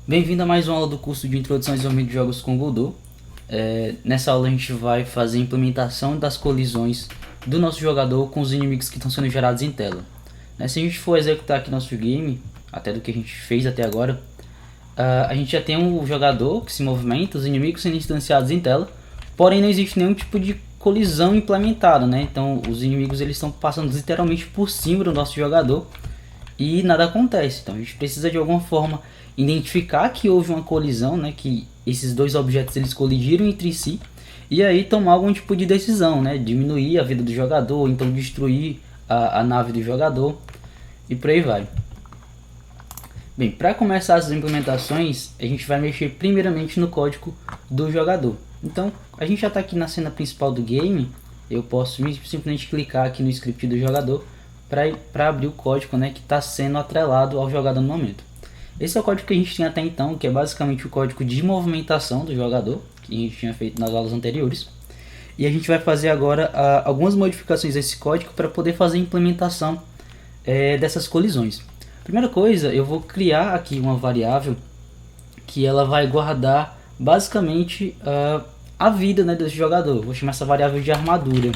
Bem-vindo a mais uma aula do curso de Introdução e Desenvolvimento de Jogos com Godot. Nessa aula a gente vai fazer a implementação das colisões do nosso jogador com os inimigos que estão sendo gerados em tela. Se a gente for executar aqui nosso game, até do que a gente fez até agora, a gente já tem um jogador que se movimenta, os inimigos sendo instanciados em tela, porém não existe nenhum tipo de colisão implementada, né? Então os inimigos eles estão passando literalmente por cima do nosso jogador e nada acontece. Então a gente precisa de alguma forma identificar que houve uma colisão, né, que esses dois objetos eles colidiram entre si, e aí tomar algum tipo de decisão, né, diminuir a vida do jogador, então destruir a nave do jogador e por aí vai. Bem, para começar as implementações, a gente vai mexer primeiramente no código do jogador. Então, a gente já está aqui na cena principal do game, eu posso simplesmente clicar aqui no script do jogador para abrir o código, né, que está sendo atrelado ao jogador no momento. Esse é o código que a gente tinha até então, que é basicamente o código de movimentação do jogador, que a gente tinha feito nas aulas anteriores. E a gente vai fazer agora algumas modificações desse código para poder fazer a implementação dessas colisões. Primeira coisa, eu vou criar aqui uma variável que ela vai guardar basicamente a vida, né, desse jogador. Eu vou chamar essa variável de armadura.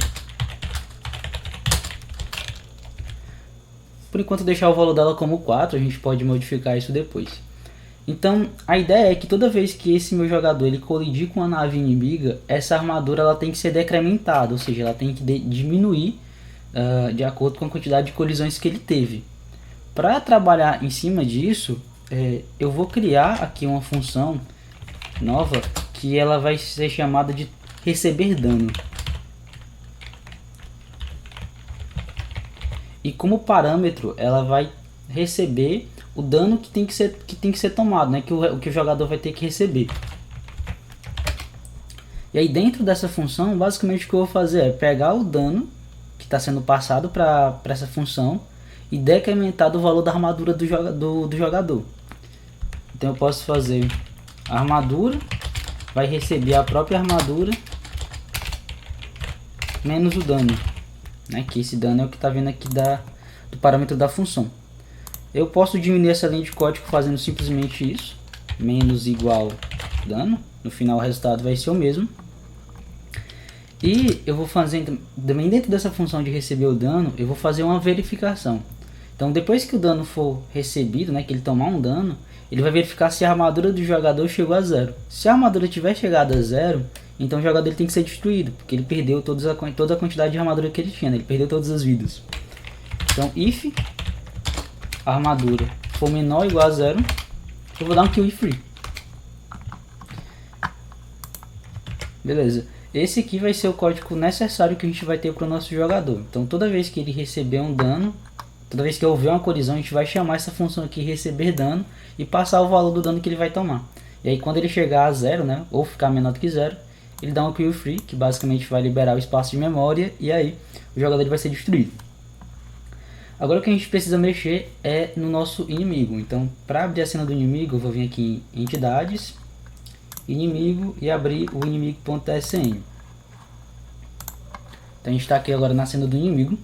Por enquanto deixar o valor dela como 4, a gente pode modificar isso depois. Então a ideia é que toda vez que esse meu jogador ele colidir com a nave inimiga, essa armadura ela tem que ser decrementada, ou seja, ela tem que diminuir de acordo com a quantidade de colisões que ele teve. Para trabalhar em cima disso, eu vou criar aqui uma função nova que ela vai ser chamada de receber dano. E como parâmetro, ela vai receber o dano que tem que ser tomado, né? que o jogador vai ter que receber. E aí dentro dessa função, basicamente o que eu vou fazer é pegar o dano que está sendo passado para essa função e decrementar do valor da armadura do jogador. Então eu posso fazer a armadura, vai receber a própria armadura menos o dano. Que esse dano é o que está vindo aqui do parâmetro da função. Eu posso diminuir essa linha de código fazendo simplesmente isso, menos igual dano, no final o resultado vai ser o mesmo. E eu vou fazer também dentro dessa função de receber o dano, eu vou fazer uma verificação. Então depois que o dano for recebido, que ele tomar um dano, ele vai verificar se a armadura do jogador chegou a 0. Se a armadura tiver chegado a 0, então o jogador tem que ser destruído, porque ele perdeu toda a quantidade de armadura que ele tinha, ele perdeu todas as vidas. Então if a armadura for menor ou igual a 0, eu vou dar um kill free. Beleza, esse aqui vai ser o código necessário que a gente vai ter para o nosso jogador. Então toda vez que ele receber um dano, toda vez que houver uma colisão, a gente vai chamar essa função aqui receber dano e passar o valor do dano que ele vai tomar. E aí quando ele chegar a 0, ou ficar menor do que 0, ele dá um kill free, que basicamente vai liberar o espaço de memória, e aí o jogador vai ser destruído. Agora o que a gente precisa mexer é no nosso inimigo. Então para abrir a cena do inimigo, eu vou vir aqui em entidades, inimigo, e abrir o inimigo.sn. Então a gente está aqui agora na cena do inimigo.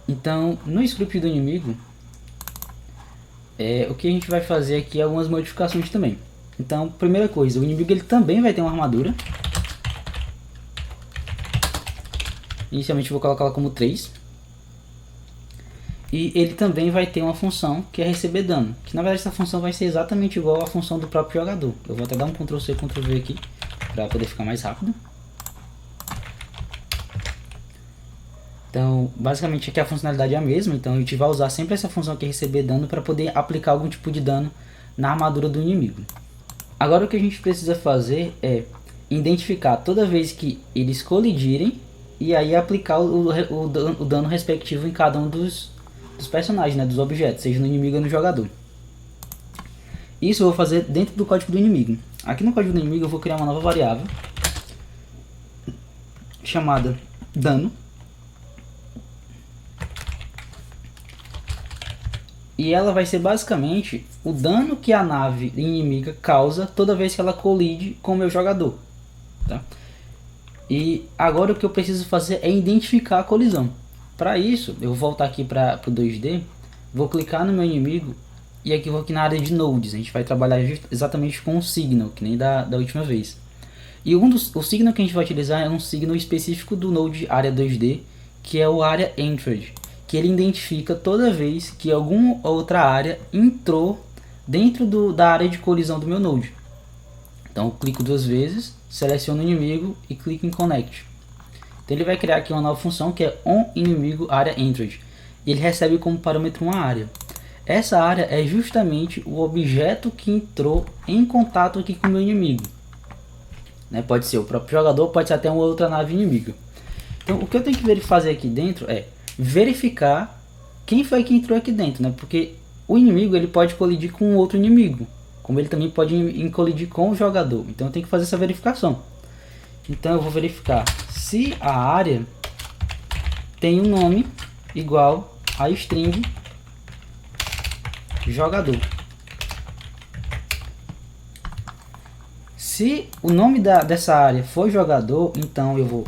Então no script do inimigo, o que a gente vai fazer aqui é algumas modificações também. Então, primeira coisa, o inimigo ele também vai ter uma armadura. Inicialmente eu vou colocar ela como 3. E ele também vai ter uma função que é receber dano. Que na verdade essa função vai ser exatamente igual à função do próprio jogador. Eu vou até dar um Ctrl C, Ctrl V aqui, para poder ficar mais rápido. Então, basicamente aqui a funcionalidade é a mesma. Então a gente vai usar sempre essa função que é receber dano para poder aplicar algum tipo de dano na armadura do inimigo. Agora o que a gente precisa fazer é identificar toda vez que eles colidirem e aí aplicar o dano respectivo em cada um dos personagens, dos objetos, seja no inimigo ou no jogador. Isso eu vou fazer dentro do código do inimigo. Aqui no código do inimigo eu vou criar uma nova variável chamada dano. E ela vai ser basicamente o dano que a nave inimiga causa toda vez que ela colide com o meu jogador. Tá? E agora o que eu preciso fazer é identificar a colisão. Para isso, eu vou voltar aqui para o 2D, vou clicar no meu inimigo E aqui eu vou aqui na área de nodes, a gente vai trabalhar exatamente com o signal, que nem da última vez. E o signal que a gente vai utilizar é um signal específico do node área 2D, que é o área entered, que ele identifica toda vez que alguma outra área entrou dentro da área de colisão do meu node. Então eu clico 2 vezes, seleciono o inimigo e clico em connect. Então ele vai criar aqui uma nova função que é onInimigo área entered. E ele recebe como parâmetro uma área. Essa área é justamente o objeto que entrou em contato aqui com o meu inimigo. Né? Pode ser o próprio jogador, pode ser até uma outra nave inimiga. Então o que eu tenho que fazer aqui dentro é verificar quem foi que entrou aqui dentro. Né? Porque o inimigo ele pode colidir com outro inimigo, como ele também pode colidir com o jogador. Então eu tenho que fazer essa verificação. Então eu vou verificar se a área tem um nome igual a string jogador. Se o nome dessa área for jogador, então eu vou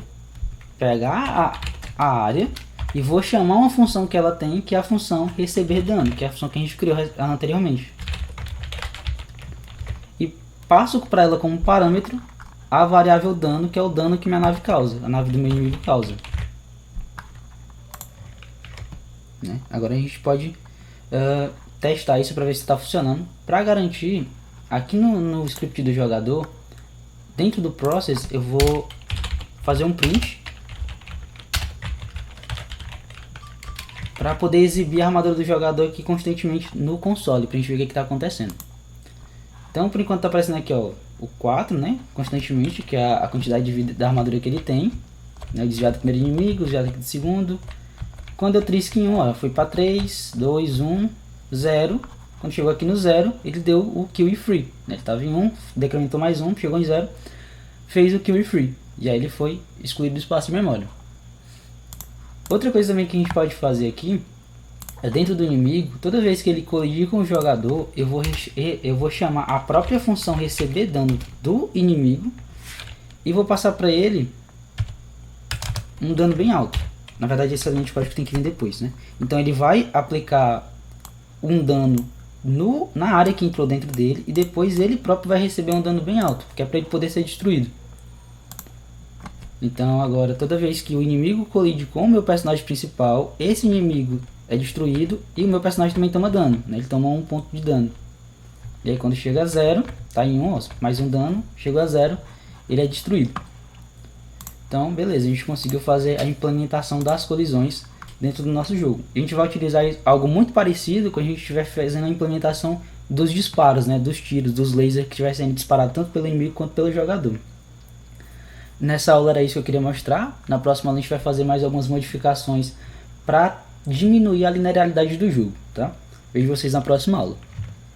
pegar a área e vou chamar uma função que ela tem, que é a função receber dano, que é a função que a gente criou anteriormente. E passo para ela como parâmetro a variável dano, que é o dano que minha nave causa, a nave do meu inimigo causa. Né? Agora a gente pode testar isso para ver se está funcionando. Para garantir, aqui no script do jogador, dentro do process, eu vou fazer um print para poder exibir a armadura do jogador aqui constantemente no console, para a gente ver o que está acontecendo. Então, por enquanto está aparecendo aqui ó, o 4, né, constantemente, que é a quantidade de vida da armadura que ele tem, né, desviado do primeiro inimigo, desviado aqui do segundo. Quando eu trisco em 1, ó, foi para 3, 2, 1, 0. Quando chegou aqui no 0, ele deu o kill e free. Ele estava em 1, decrementou mais 1, chegou em 0, fez o kill e free. E aí ele foi excluído do espaço de memória. Outra coisa também que a gente pode fazer aqui é dentro do inimigo, toda vez que ele colidir com o jogador, eu vou chamar a própria função receber dano do inimigo e vou passar para ele um dano bem alto. Na verdade esse elemento de código tem que vir depois, né? Então ele vai aplicar um dano na área que entrou dentro dele e depois ele próprio vai receber um dano bem alto, que é para ele poder ser destruído. Então agora toda vez que o inimigo colide com o meu personagem principal, esse inimigo é destruído e o meu personagem também toma dano, né? Ele toma 1 ponto de dano. E aí quando chega a 0, tá em 1, ó, mais um dano, chegou a 0, ele é destruído. Então beleza, a gente conseguiu fazer a implementação das colisões dentro do nosso jogo. A gente vai utilizar algo muito parecido quando a gente estiver fazendo a implementação dos disparos, né, dos tiros, dos lasers que estiver sendo disparado tanto pelo inimigo quanto pelo jogador. Nessa aula era isso que eu queria mostrar. Na próxima aula a gente vai fazer mais algumas modificações para diminuir a linearidade do jogo, tá? Vejo vocês na próxima aula.